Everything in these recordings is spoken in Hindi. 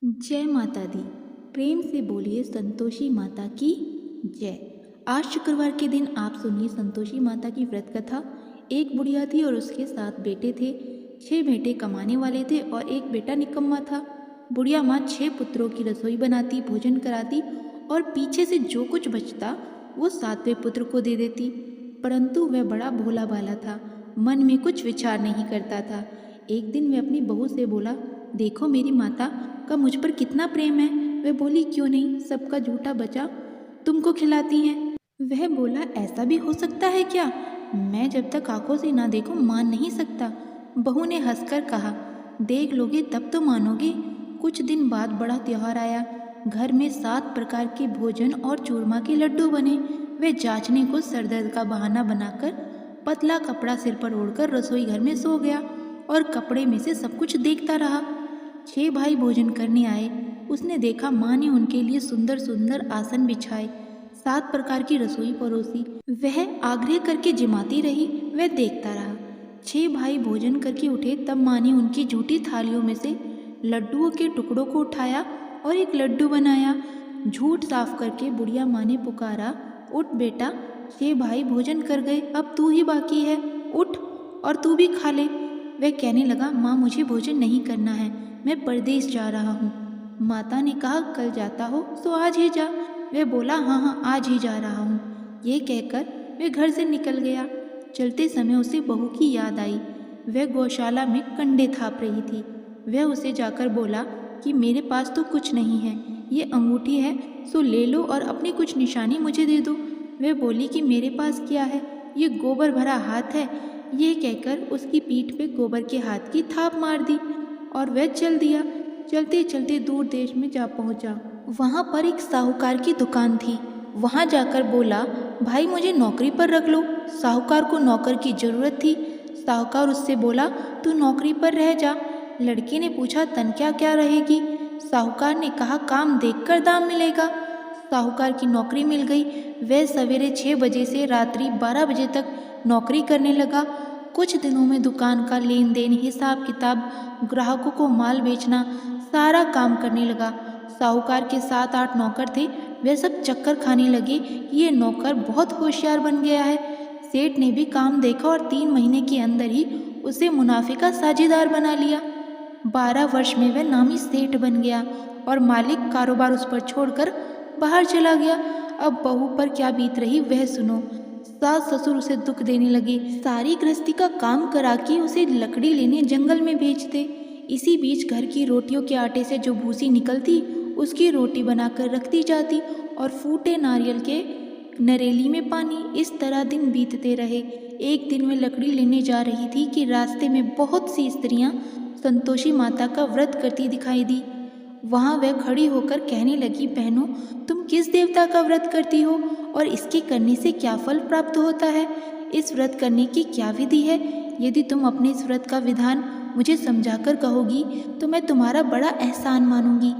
जय माता दी। प्रेम से बोलिए संतोषी माता की जय। आज शुक्रवार के दिन आप सुनिए संतोषी माता की व्रत कथा। एक बुढ़िया थी और उसके 7 बेटे थे। 6 बेटे कमाने वाले थे और एक बेटा निकम्मा था। बुढ़िया माँ 6 पुत्रों की रसोई बनाती, भोजन कराती और पीछे से जो कुछ बचता वो 7वें पुत्र को दे देती। परंतु वह बड़ा भोला भाला था, मन में कुछ विचार नहीं करता था। एक दिन वह अपनी बहू से बोला, देखो मेरी माता का मुझ पर कितना प्रेम है। वह बोली, क्यों नहीं, सबका झूठा बचा तुमको खिलाती हैं। वह बोला, ऐसा भी हो सकता है क्या? मैं जब तक आंखों से ना देखूं मान नहीं सकता। बहू ने हंसकर कहा, देख लोगे तब तो मानोगे। कुछ दिन बाद बड़ा त्योहार आया। घर में 7 प्रकार के भोजन और चूरमा के लड्डू बने। वे जांचने को सर दर्द का बहाना बनाकर पतला कपड़ा सिर पर ओढ़कर रसोई घर में सो गया और कपड़े में से सब कुछ देखता रहा। 6 भाई भोजन करने आए। उसने देखा माँ ने उनके लिए सुंदर सुंदर आसन बिछाए, 7 प्रकार की रसोई परोसी। वह आग्रह करके जिमाती रही, वह देखता रहा। 6 भाई भोजन करके उठे तब माँ ने उनकी झूठी थालियों में से लड्डुओं के टुकड़ों को उठाया और एक लड्डू बनाया। झूठ साफ करके बुढ़िया माँ ने पुकारा, उठ बेटा, 6 भाई भोजन कर गए, अब तू ही बाकी है, उठ और तू भी खा ले। वह कहने लगा, माँ मुझे भोजन नहीं करना है, मैं परदेश जा रहा हूँ। माता ने कहा, कल जाता हो तो आज ही जा। वह बोला, हाँ हाँ आज ही जा रहा हूँ। ये कहकर वह घर से निकल गया। चलते समय उसे बहू की याद आई। वह गौशाला में कंडे थाप रही थी। वह उसे जाकर बोला कि मेरे पास तो कुछ नहीं है, ये अंगूठी है सो ले लो और अपनी कुछ निशानी मुझे दे दो। वह बोली कि मेरे पास क्या है, ये गोबर भरा हाथ है। यह कहकर उसकी पीठ पे गोबर के हाथ की थाप मार दी और वह चल दिया। चलते चलते दूर देश में जा पहुंचा। वहां पर एक साहूकार की दुकान थी। वहां जाकर बोला, भाई मुझे नौकरी पर रख लो। साहूकार को नौकर की जरूरत थी। साहूकार उससे बोला, तू नौकरी पर रह जा। लड़की ने पूछा, तनख्वाह क्या रहेगी? साहूकार ने कहा, काम देखकर दाम मिलेगा। साहूकार की नौकरी मिल गई। वह सवेरे 6 बजे से रात्रि 12 बजे तक नौकरी करने लगा। कुछ दिनों में दुकान का लेन देन, हिसाब किताब, ग्राहकों को माल बेचना, सारा काम करने लगा। साहूकार के 7-8 नौकर थे। वे सब चक्कर खाने लगे कि ये नौकर बहुत होशियार बन गया है। सेठ ने भी काम देखा और 3 महीने के अंदर ही उसे मुनाफे का साझेदार बना लिया। 12 वर्ष में वह नामी सेठ बन गया और मालिक कारोबार उस पर छोड़कर बाहर चला गया। अब बहू पर क्या बीत रही वह सुनो। सास ससुर उसे दुख देने लगे। सारी गृहस्थी का काम करा के उसे लकड़ी लेने जंगल में भेजते। इसी बीच घर की रोटियों के आटे से जो भूसी निकलती उसकी रोटी बनाकर रखती जाती और फूटे नारियल के नरेली में पानी। इस तरह दिन बीतते रहे। एक दिन वह लकड़ी लेने जा रही थी कि रास्ते में बहुत सी स्त्रियां संतोषी माता का व्रत करती दिखाई दी। वहां वह खड़ी होकर कहने लगी, बहनों तुम किस देवता का व्रत करती हो और इसके करने से क्या फल प्राप्त होता है? इस व्रत करने की क्या विधि है? यदि तुम अपने इस व्रत का विधान मुझे समझाकर कहोगी तो मैं तुम्हारा बड़ा एहसान मानूंगी।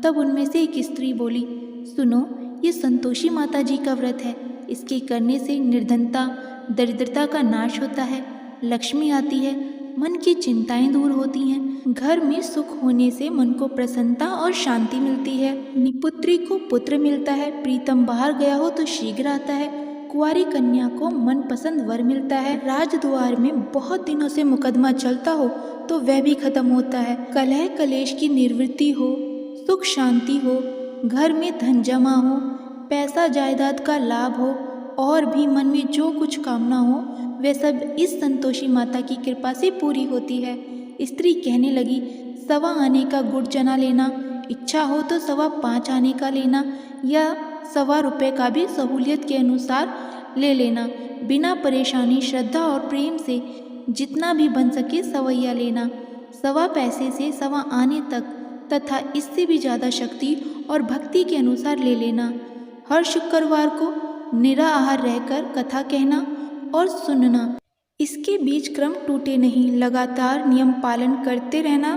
तब उनमें से एक स्त्री बोली, सुनो, ये संतोषी माता जी का व्रत है। इसके करने से निर्धनता, दरिद्रता का नाश होता है, लक्ष्मी आती है, मन की चिंताएं दूर होती हैं, घर में सुख होने से मन को प्रसन्नता और शांति मिलती है, निपुत्री को पुत्र मिलता है, प्रीतम बाहर गया हो तो शीघ्र आता है, कुंवारी कन्या को मनपसंद वर मिलता है, राजद्वार में बहुत दिनों से मुकदमा चलता हो तो वह भी खत्म होता है, कलह कलेश की निवृत्ति हो, सुख शांति हो, घर में धन जमा हो, पैसा जायदाद का लाभ हो और भी मन में जो कुछ कामना हो वह सब इस संतोषी माता की कृपा से पूरी होती है। स्त्री कहने लगी, 1.25 आने का गुड़ चना लेना, इच्छा हो तो 5.25 आने का लेना या 1.25 रुपये का भी सहूलियत के अनुसार ले लेना। बिना परेशानी, श्रद्धा और प्रेम से जितना भी बन सके सवैया लेना। 1.25 पैसे से 1.25 आने तक तथा इससे भी ज़्यादा शक्ति और भक्ति के अनुसार ले लेना। हर शुक्रवार को निराहार रहकर कथा कहना और सुनना। इसके बीच क्रम टूटे नहीं, लगातार नियम पालन करते रहना।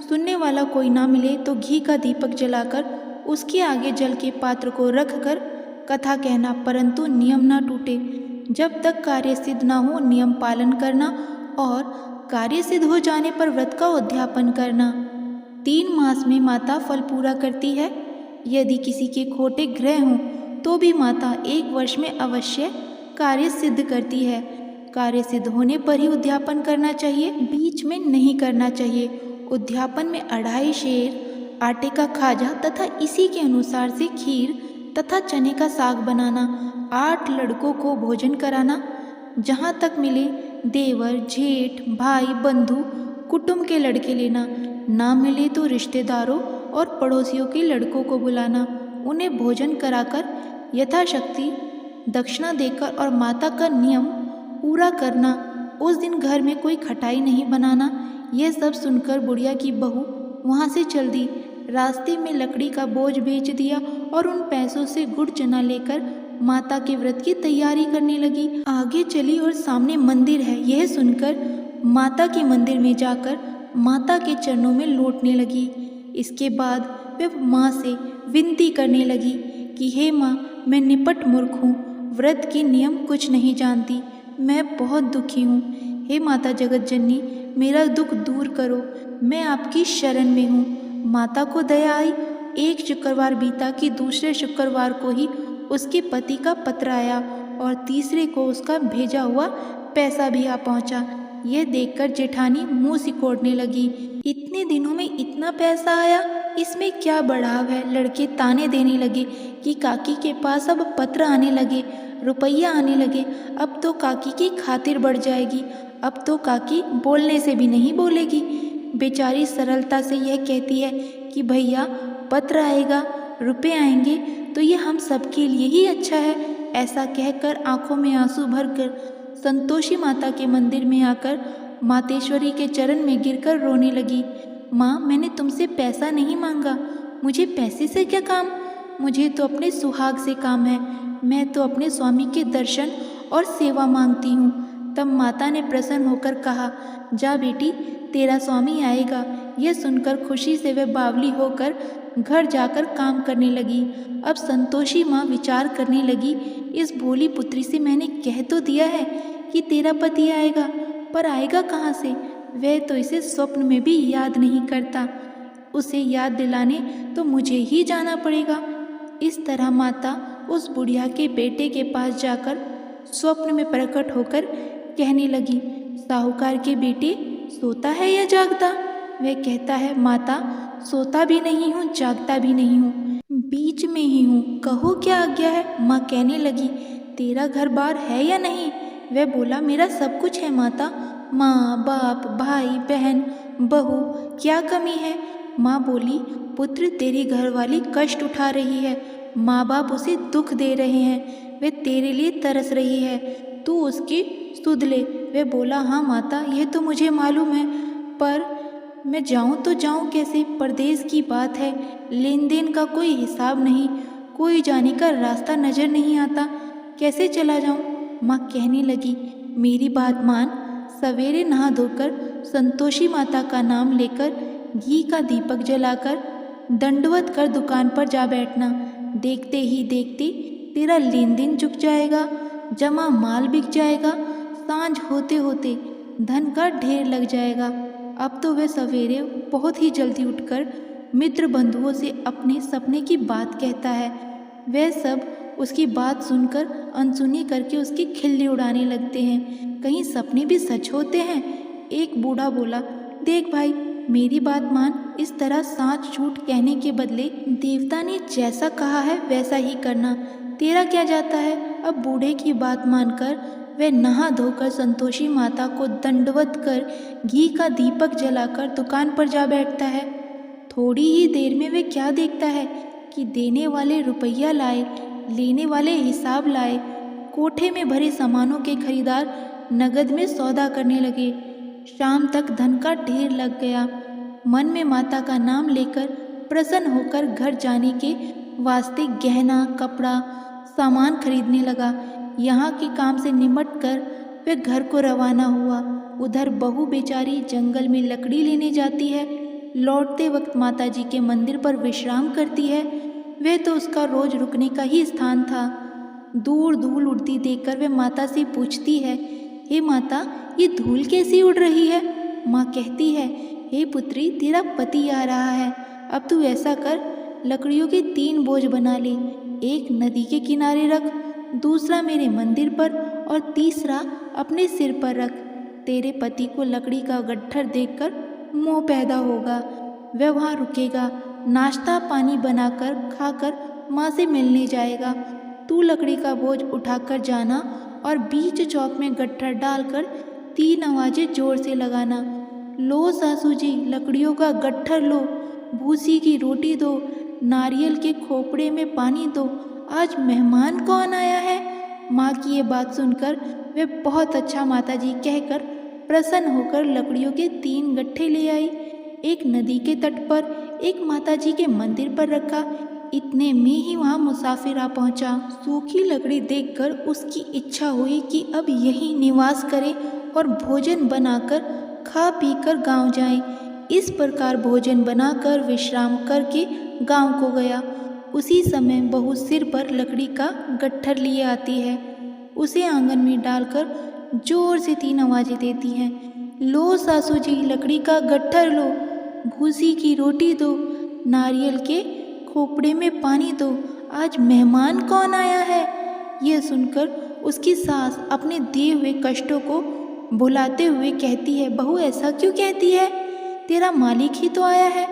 सुनने वाला कोई ना मिले तो घी का दीपक जलाकर उसके आगे जल के पात्र को रखकर कथा कहना, परंतु नियम ना टूटे। जब तक कार्य सिद्ध ना हो नियम पालन करना और कार्य सिद्ध हो जाने पर व्रत का उद्यापन करना। 3 मास में माता फल पूरा करती है। यदि किसी के खोटे ग्रह हों तो भी माता 1 वर्ष में अवश्य कार्य सिद्ध करती है। कार्य सिद्ध होने पर ही उद्यापन करना चाहिए, बीच में नहीं करना चाहिए। उद्यापन में 2.5 शेर आटे का खाजा तथा इसी के अनुसार से खीर तथा चने का साग बनाना, 8 लड़कों को भोजन कराना, जहाँ तक मिले देवर, जेठ, भाई, बंधु, कुटुंब के लड़के लेना, ना मिले तो रिश्तेदारों और पड़ोसियों के लड़कों को बुलाना, उन्हें भोजन कराकर यथाशक्ति दक्षिणा देकर और माता का नियम पूरा करना। उस दिन घर में कोई खटाई नहीं बनाना। यह सब सुनकर बुढ़िया की बहू वहाँ से चल दी। रास्ते में लकड़ी का बोझ बेच दिया और उन पैसों से गुड़ चना लेकर माता के व्रत की तैयारी करने लगी। आगे चली और सामने मंदिर है, यह सुनकर माता के मंदिर में जाकर माता के चरणों में लौटने लगी। इसके बाद वह माँ से विनती करने लगी कि हे माँ, मैं निपट मूर्ख हूँ, व्रत के नियम कुछ नहीं जानती, मैं बहुत दुखी हूँ। हे माता जगत जननी, मेरा दुख दूर करो, मैं आपकी शरण में हूँ। माता को दया आई। एक शुक्रवार बीता कि दूसरे शुक्रवार को ही उसके पति का पत्र आया और तीसरे को उसका भेजा हुआ पैसा भी आ पहुँचा। यह देखकर जेठानी मुंह सिकोड़ने लगी। इतने दिनों में इतना पैसा आया, इसमें क्या बढ़ाव है। लड़के ताने देने लगे कि काकी के पास अब पत्र आने लगे, रुपया आने लगे, अब तो काकी की खातिर बढ़ जाएगी, अब तो काकी बोलने से भी नहीं बोलेगी। बेचारी सरलता से यह कहती है कि भैया पत्र आएगा, रुपए आएंगे तो ये हम सबके लिए ही अच्छा है। ऐसा कहकर आंखों में आंसू भरकर संतोषी माता के मंदिर में आकर मातेश्वरी के चरण में गिरकर रोने लगी। माँ, मैंने तुमसे पैसा नहीं मांगा, मुझे पैसे से क्या काम, मुझे तो अपने सुहाग से काम है, मैं तो अपने स्वामी के दर्शन और सेवा मांगती हूँ। तब माता ने प्रसन्न होकर कहा, जा बेटी, तेरा स्वामी आएगा। यह सुनकर खुशी से वह बावली होकर घर जाकर काम करने लगी। अब संतोषी माँ विचार करने लगी, इस भोली पुत्री से मैंने कह तो दिया है कि तेरा पति आएगा, पर आएगा कहाँ से, वह तो इसे स्वप्न में भी याद नहीं करता, उसे याद दिलाने तो मुझे ही जाना पड़ेगा। इस तरह माता उस बुढ़िया के बेटे के पास जाकर स्वप्न में प्रकट होकर कहने लगी, साहूकार के बेटे, सोता है या जागता? वह कहता है, माता, सोता भी नहीं हूँ, जागता भी नहीं हूँ, बीच में ही हूँ, कहो क्या आज्ञा है। माँ कहने लगी, तेरा घर बार है या नहीं? वह बोला, मेरा सब कुछ है माता, माँ, बाप, भाई, बहन, बहू, क्या कमी है? माँ बोली, पुत्र, तेरी घरवाली कष्ट उठा रही है, माँ बाप उसे दुख दे रहे हैं, वे तेरे लिए तरस रही है, तू उसकी सुध ले। वह बोला, हाँ माता, यह तो मुझे मालूम है, पर मैं जाऊँ तो जाऊँ कैसे? परदेश की बात है, लेन देन का कोई हिसाब नहीं, कोई जाने का रास्ता नज़र नहीं आता, कैसे चला जाऊँ? माँ कहने लगी, मेरी बात मान, सवेरे नहा धोकर संतोषी माता का नाम लेकर घी का दीपक जलाकर दंडवत कर दुकान पर जा बैठना। देखते ही देखते तेरा लेन देन चुक जाएगा, जमा माल बिक जाएगा, सांझ होते होते धन का ढेर लग जाएगा। अब तो वह सवेरे बहुत ही जल्दी उठकर मित्र बंधुओं से अपने सपने की बात कहता है। वह सब उसकी बात सुनकर अनसुनी करके उसकी खिल्ली उड़ाने लगते हैं। कहीं सपने भी सच होते हैं? एक बूढ़ा बोला, देख भाई, मेरी बात मान, इस तरह साच झूठ कहने के बदले देवता ने जैसा कहा है वैसा ही करना, तेरा क्या जाता है। अब बूढ़े की बात मानकर वह नहा धोकर संतोषी माता को दंडवत कर घी का दीपक जलाकर दुकान पर जा बैठता है। थोड़ी ही देर में वह क्या देखता है कि देने वाले रुपया लाए, लेने वाले हिसाब लाए, कोठे में भरे सामानों के खरीदार नगद में सौदा करने लगे। शाम तक धन का ढेर लग गया। मन में माता का नाम लेकर प्रसन्न होकर घर जाने के वास्ते गहना, कपड़ा, सामान खरीदने लगा। यहाँ के काम से निमट कर वह घर को रवाना हुआ। उधर बहू बेचारी जंगल में लकड़ी लेने जाती है, लौटते वक्त माताजी के मंदिर पर विश्राम करती है। वह तो उसका रोज रुकने का ही स्थान था। दूर धूल उड़ती देखकर वह माता से पूछती है, हे माता, ये धूल कैसी उड़ रही है? माँ कहती है, हे पुत्री, तेरा पति आ रहा है। अब तू ऐसा कर, लकड़ियों के 3 बोझ बना ले। एक नदी के किनारे रख, दूसरा मेरे मंदिर पर और तीसरा अपने सिर पर रख। तेरे पति को लकड़ी का गट्ठर देखकर मोह पैदा होगा। वह वहाँ रुकेगा, नाश्ता पानी बनाकर खाकर माँ से मिलने जाएगा। तू लकड़ी का बोझ उठाकर जाना और बीच चौक में गट्ठर डालकर 3 आवाज़ें जोर से लगाना। लो सासू जी, लकड़ियों का गट्ठर लो, भूसी की रोटी दो, नारियल के खोपड़े में पानी दो, आज मेहमान कौन आया है। माँ की ये बात सुनकर वे बहुत अच्छा माताजी कहकर प्रसन्न होकर लकड़ियों के 3 गट्ठे ले आई। एक नदी के तट पर, एक माताजी के मंदिर पर रखा। इतने में ही वहाँ मुसाफिर आ पहुँचा। सूखी लकड़ी देखकर उसकी इच्छा हुई कि अब यहीं निवास करे और भोजन बनाकर खा पी कर गाँव जाए। इस प्रकार भोजन बनाकर विश्राम करके गाँव को गया। उसी समय बहू सिर पर लकड़ी का गट्ठर लिए आती है। उसे आंगन में डालकर जोर से 3 आवाज़ें देती हैं। लो सासू जी, लकड़ी का गट्ठर लो, भूसी की रोटी दो, नारियल के खोपड़े में पानी दो, आज मेहमान कौन आया है। यह सुनकर उसकी सास अपने दिए हुए कष्टों को भुलाते हुए कहती है, बहू ऐसा क्यों कहती है, तेरा मालिक ही तो आया है।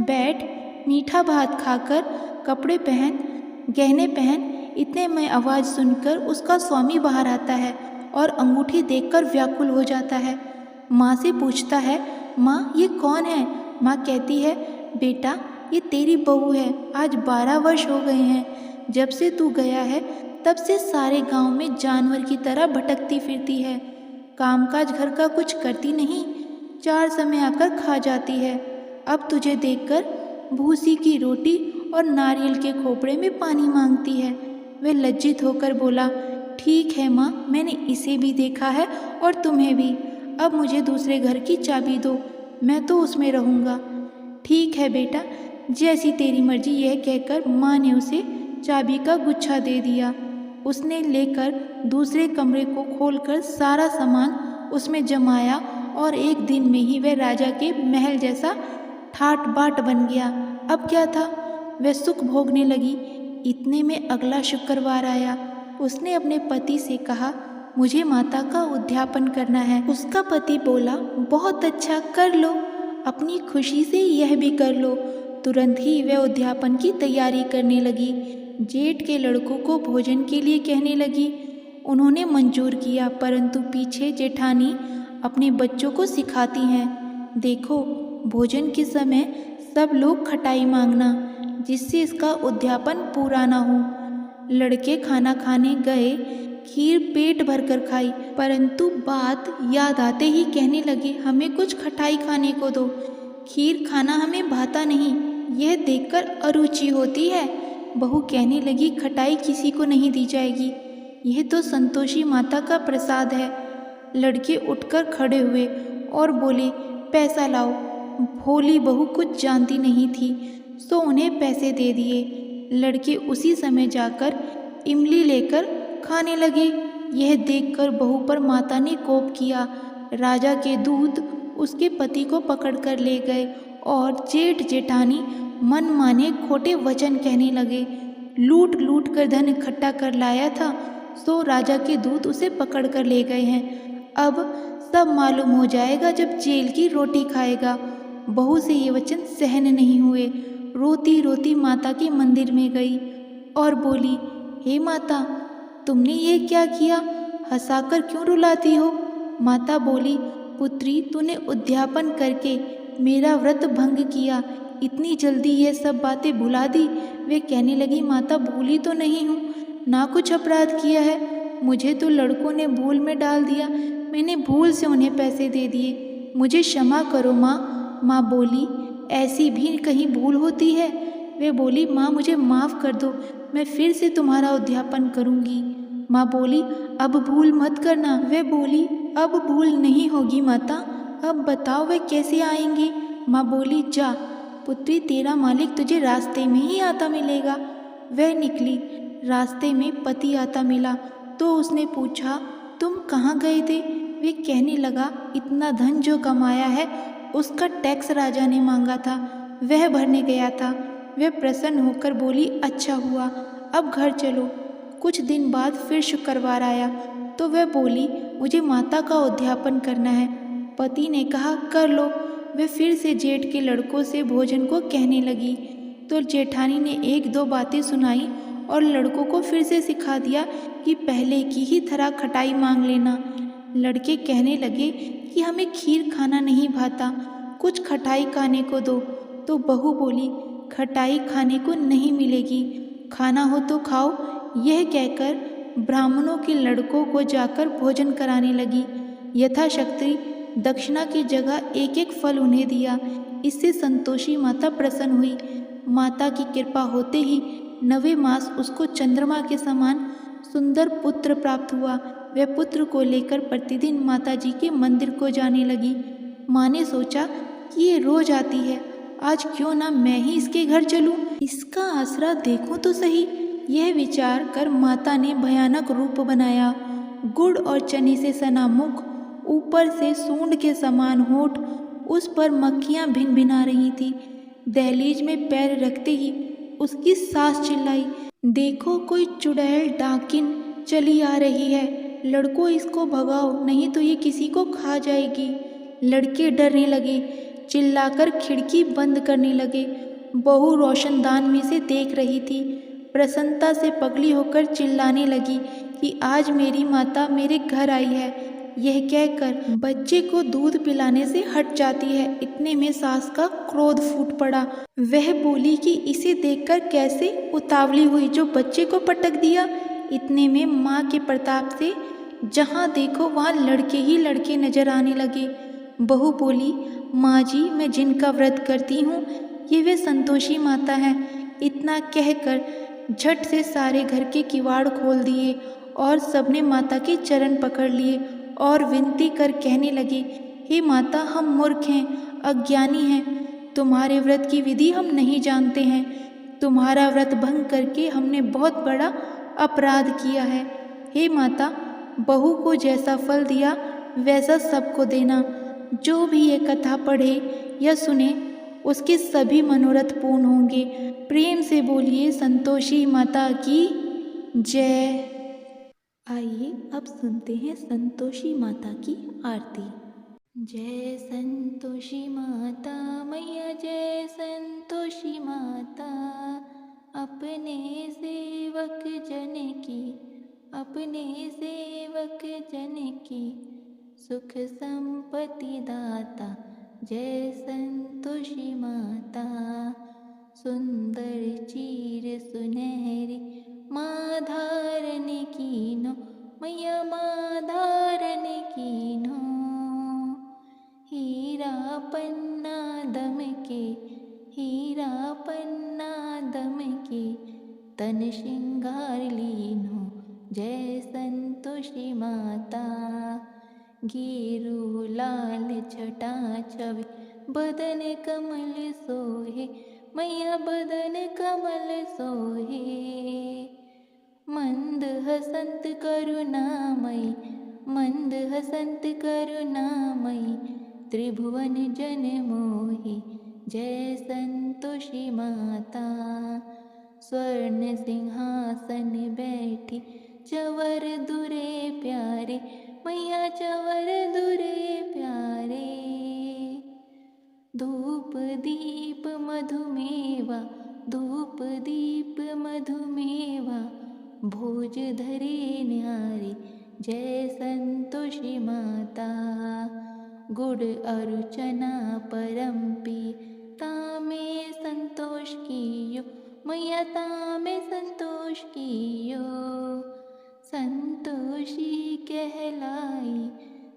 बैठ, मीठा भात खाकर कपड़े पहन, गहने पहन। इतने में आवाज़ सुनकर उसका स्वामी बाहर आता है और अंगूठी देखकर व्याकुल हो जाता है। माँ से पूछता है, माँ ये कौन है। माँ कहती है, बेटा ये तेरी बहू है, आज 12 वर्ष हो गए हैं। जब से तू गया है तब से सारे गांव में जानवर की तरह भटकती फिरती है। कामकाज घर का कुछ करती नहीं, 4 समय आकर खा जाती है। अब तुझे देखकर भूसी की रोटी और नारियल के खोपड़े में पानी मांगती है। वह लज्जित होकर बोला, ठीक है माँ, मैंने इसे भी देखा है और तुम्हें भी। अब मुझे दूसरे घर की चाबी दो, मैं तो उसमें रहूँगा। ठीक है बेटा, जैसी तेरी मर्जी। यह कहकर माँ ने उसे चाबी का गुच्छा दे दिया। उसने लेकर दूसरे कमरे को खोलकर सारा सामान उसमें जमाया और एक दिन में ही वह राजा के महल जैसा ठाट बाट बन गया। अब क्या था, वह सुख भोगने लगी। इतने में अगला शुक्रवार आया। उसने अपने पति से कहा, मुझे माता का उद्यापन करना है। उसका पति बोला, बहुत अच्छा, कर लो, अपनी खुशी से यह भी कर लो। तुरंत ही वह उद्यापन की तैयारी करने लगी। जेठ के लड़कों को भोजन के लिए कहने लगी। उन्होंने मंजूर किया, परंतु पीछे जेठानी अपने बच्चों को सिखाती हैं, देखो भोजन के समय सब लोग खटाई मांगना, जिससे इसका उद्यापन पूरा ना हो। लड़के खाना खाने गए, खीर पेट भरकर खाई, परंतु बात याद आते ही कहने लगे, हमें कुछ खटाई खाने को दो, खीर खाना हमें भाता नहीं, यह देखकर अरुचि होती है। बहू कहने लगी, खटाई किसी को नहीं दी जाएगी, यह तो संतोषी माता का प्रसाद है। लड़के उठकर खड़े हुए और बोले, पैसा लाओ। भोली बहू कुछ जानती नहीं थी, सो उन्हें पैसे दे दिए। लड़के उसी समय जाकर इमली लेकर खाने लगे। यह देखकर बहू पर माता ने कोप किया। राजा के दूत उसके पति को पकड़कर ले गए और जेठ जेठानी मन माने खोटे वचन कहने लगे। लूट लूट कर धन इकट्ठा कर लाया था, सो राजा के दूत उसे पकड़ कर ले गए हैं। अब सब मालूम हो जाएगा जब जेल की रोटी खाएगा। बहू से ये वचन सहन नहीं हुए। रोती रोती माता के मंदिर में गई और बोली, हे माता, तुमने ये क्या किया, हंसाकर क्यों रुलाती हो। माता बोली, पुत्री, तूने उद्यापन करके मेरा व्रत भंग किया, इतनी जल्दी ये सब बातें भुला दी। वे कहने लगी, माता भूली तो नहीं हूँ, ना कुछ अपराध किया है, मुझे तो लड़कों ने भूल में डाल दिया, मैंने भूल से उन्हें पैसे दे दिए, मुझे क्षमा करो माँ। माँ बोली, ऐसी भी कहीं भूल होती है। वे बोली, माँ मुझे माफ़ कर दो, मैं फिर से तुम्हारा उद्यापन करूँगी। माँ बोली, अब भूल मत करना। वे बोली, अब भूल नहीं होगी माता, अब बताओ वे कैसे आएंगे। माँ बोली, जा पुत्री, तेरा मालिक तुझे रास्ते में ही आता मिलेगा। वह निकली, रास्ते में पति आता मिला तो उसने पूछा, तुम कहाँ गए थे। वे कहने लगा, इतना धन जो कमाया है उसका टैक्स राजा ने मांगा था, वह भरने गया था। वह प्रसन्न होकर बोली, अच्छा हुआ, अब घर चलो। कुछ दिन बाद फिर शुक्रवार आया तो वह बोली, मुझे माता का उद्यापन करना है। पति ने कहा, कर लो। वह फिर से जेठ के लड़कों से भोजन को कहने लगी तो जेठानी ने एक दो बातें सुनाई और लड़कों को फिर से सिखा दिया कि पहले की ही तरह खटाई मांग लेना। लड़के कहने लगे कि हमें खीर खाना नहीं भाता, कुछ खटाई खाने को दो। तो बहू बोली, खटाई खाने को नहीं मिलेगी, खाना हो तो खाओ। यह कहकर ब्राह्मणों के लड़कों को जाकर भोजन कराने लगी। यथाशक्ति दक्षिणा की जगह एक एक फल उन्हें दिया। इससे संतोषी माता प्रसन्न हुई। माता की कृपा होते ही 9वें मास उसको चंद्रमा के समान सुंदर पुत्र प्राप्त हुआ। वह पुत्र को लेकर प्रतिदिन माता जी के मंदिर को जाने लगी। माँ ने सोचा कि ये रोज आती है, आज क्यों ना मैं ही इसके घर चलूं, इसका आसरा देखूं तो सही। यह विचार कर माता ने भयानक रूप बनाया। गुड़ और चने से सना मुख, ऊपर से सूंड के समान होठ, उस पर मक्खियां भिन भिना रही थी। दहलीज में पैर रखते ही उसकी सास चिल्लाई, देखो कोई चुड़ैल डाकिन चली आ रही है, लड़कों इसको भगाओ, नहीं तो ये किसी को खा जाएगी। लड़के डरने लगे, चिल्लाकर खिड़की बंद करने लगे। बहू रोशनदान में से देख रही थी, प्रसन्नता से पगली होकर चिल्लाने लगी कि आज मेरी माता मेरे घर आई है। यह कहकर बच्चे को दूध पिलाने से हट जाती है। इतने में सास का क्रोध फूट पड़ा। वह बोली कि इसे देखकर कैसे उतावली हुई जो बच्चे को पटक दिया। इतने में माँ के प्रताप से जहाँ देखो वहाँ लड़के ही लड़के नजर आने लगे। बहू बोली, माँ जी, मैं जिनका व्रत करती हूँ ये वे संतोषी माता हैं। इतना कहकर झट से सारे घर के किवाड़ खोल दिए और सबने माता के चरण पकड़ लिए और विनती कर कहने लगे, हे माता, हम मूर्ख हैं, अज्ञानी हैं, तुम्हारे व्रत की विधि हम नहीं जानते हैं। तुम्हारा व्रत भंग करके हमने बहुत बड़ा अपराध किया है। हे माता, बहू को जैसा फल दिया वैसा सबको देना। जो भी ये कथा पढ़े या सुने उसके सभी मनोरथ पूर्ण होंगे। प्रेम से बोलिए संतोषी माता की जय। आइए अब सुनते हैं संतोषी माता की आरती। जय संतोषी माता मैया, जय संतोषी माता, अपने सेवक जन की, अपने सेवक जन की सुख संपत्ति दाता। जय संतोषी माता, सुंदर चीर सुनहरी माँ धारण कीनो, मैया माँ धारण कीनो। हीरा पन्ना दम के, हीरा पन्ना दम के, तन श्रृंगार लीनो। जय संतोषी माता, घेरू लाल छटा छवि, बदन कमल सोहे, मैया बदन कमल सोहे। मंद हसंत करुणामयी, मंद हसंत करुणामयी, त्रिभुवन जन मोहि। जय संतोषी माता, स्वर्ण सिंहासन बैठी, चवर दुरे प्यारे, मैया चवर दुरे प्यारे। धूप दीप मधुमेवा, धूप दीप मधुमेवा, भोज धरे न्यारे। जय संतोषी माता, गुड़ अरुचना परम्पी, तामे संतोष कियो, मैया तामे संतोष कियो। संतोषी कहलाई,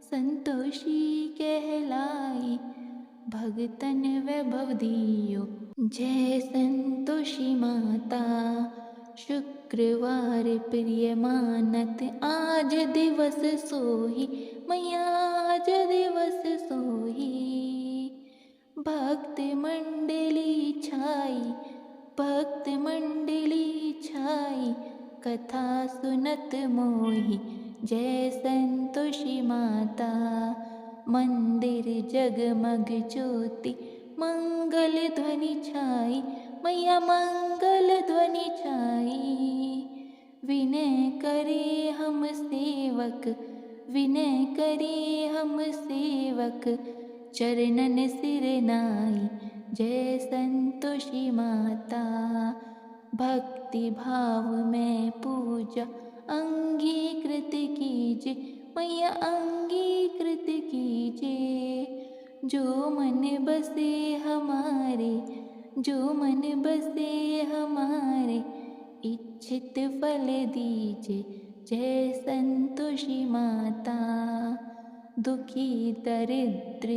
संतोषी कहलाई, भगतन वैभव दियो। जय संतोषी माता, शुक्रवार प्रिय मानत, आज दिवस सोही, मैया आज दिवस सोही। भक्त मंडली छाई, भक्त मंडली छाई, कथा सुनत मोही। जय संतोषी माता, मंदिर जगमग ज्योति मंगल ध्वनि छाई, मैया मंगल ध्वनि छाई। विनय करे हम सेवक, विनय करे हम सेवक, चरणन सिर नाई, जय संतोषी माता। भक्ति भाव में पूजा अंगीकृत कीजिए, मैया अंगीकृत कीजिए। जो मन बसे हमारे, जो मन बसे हमारे, इच्छित फल दीजिए, जय संतोषी माता। दुखी दरिद्र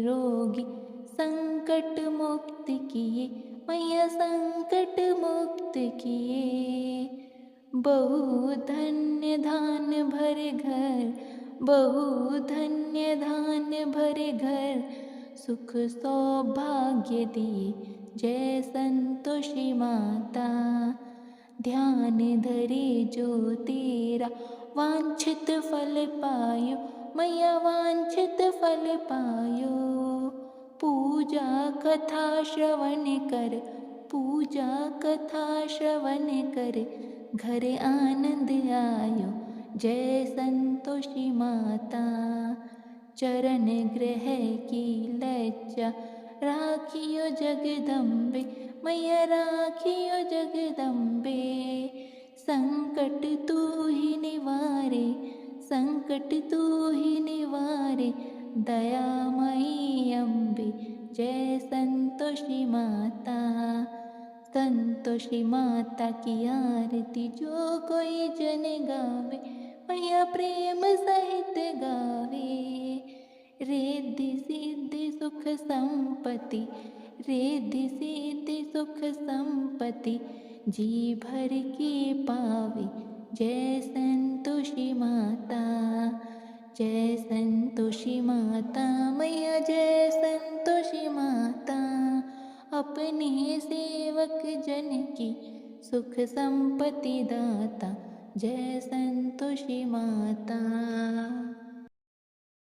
रोगी संकट मुक्त किए, मैया संकट मुक्त किए। बहु धन्य धान भरे घर, बहु धन्य धान भरे घर, सुख सौभाग्य दिए, जय संतोषी माता। ध्यान धरे जो तेरा वांछित फल पायो, मैया वांछित फल पायो। पूजा कथा श्रवण कर, पूजा कथा श्रवण कर, घर आनंद आयो, जय संतोषी माता। चरण ग्रह की लज्जा राखियो जगदम्बे, मैया राखियो जगदम्बे। संकट तू ही निवारे, संकट तू ही निवारे, दयामयी अम्बे, जय संतोषी माता। संतोषी माता की आरती जो कोई जन गावे, मैया प्रेम सहित गावे। रिद्धि सिद्धि सुख संपत्ति, रिद्धि सिद्धि सुख संपत्ति, जी भर के पावे, जय संतोषी माता। जय संतोषी माता, मैया जय संतोषी माता। अपने सेवक जन की सुख संपत्ति दाता, जय संतोषी माता।